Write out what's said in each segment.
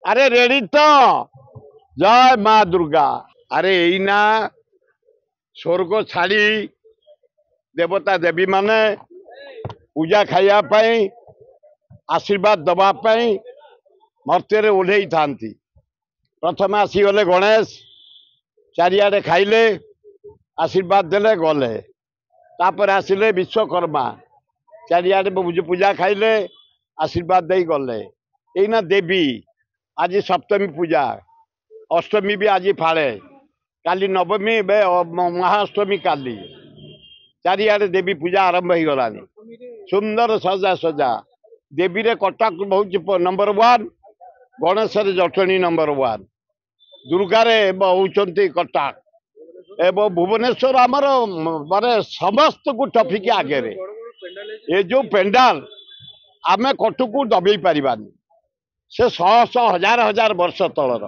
अरे रेडी तो जय माँ दुर्गा। अरे एना स्वर्ग छाड़ी देवता देवी माने पूजा खाइबापी आशीर्वाद दवापाई मर्त्य ओह्लै था। प्रथम आसीगले गणेश चारिआडे खाइले आशीर्वाद देले गले तापर आसिले विश्वकर्मा चारिआडे पूजा खाइले आशीर्वाद दे गले। एना देवी आज सप्तमी पूजा अष्टमी भी आज फाड़े काली नवमी महाअष्टमी काली चारिआडे देवी पूजा आरंभ हो गला। सुंदर सजा सजा देवी रे कटक बहुत number one Ganesh Jatni number one Durga होती कटक एवं भुवनेश्वर आमर माने समस्त को टफिक आगे ये जो पेंडाल आमे कटु को दबे पारिबानी से शह शह हजार हजार वर्ष तलर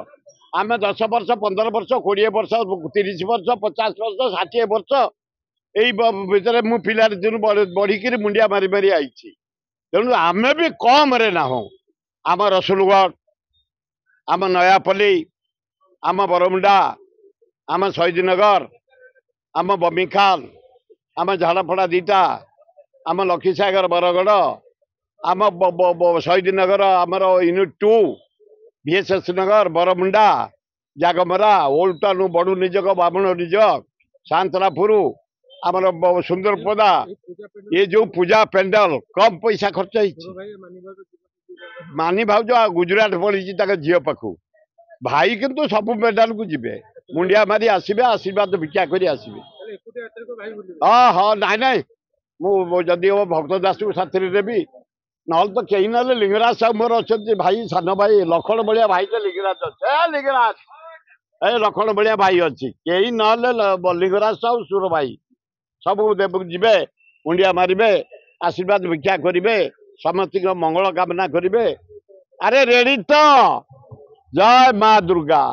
आमे 10 वर्ष 15 वर्ष 20 वर्ष 30 वर्ष 50 वर्ष 60 वर्ष यही भितर मु पिलार दिन बढ़िक मुंडिया मारी मारी आई तेणु आमे भी कम रे ना हो आम रसुलगढ़ आम नयापल्ली आम बरमुंडा आम शहीदनगर आम बमिखाल आम झाड़फड़ा दीटा आम लखीसागर बरगढ़ आम शहीदनगर आमर यूनिट 2 VSS नगर बरमुंडा जागमरा ओल्ड टाउन बड़ू निजक बामुण निजक सांतरापुर आमर सुंदरपदा ये जो पूजा पेंडाल कम पैसा खर्च मानी भाज गुजरात पड़ी झील पाखु भाई किंतु सब पेंडाल को जीवे मुंडिया मारी आसबे आशीर्वाद भिक्षा कर आसबे। हाँ हाँ नाई नाई मुझे भक्त दास को साथी देवी ना तो कहीं ना लिंगराज साहब मोर अच्छा भाई सान भाई लखन भाया भाई तो लिंगराज अच्छे लिंगराज ए लखन भाया भाई अच्छी कहीं ना लिंगराज साहब सुर भाई सब देव जीवे मुंडिया मारे आशीर्वाद भिक्षा करेंगे समस्त मंगल कामना करेंगे। अरे रेडी तो जय माँ दुर्गा।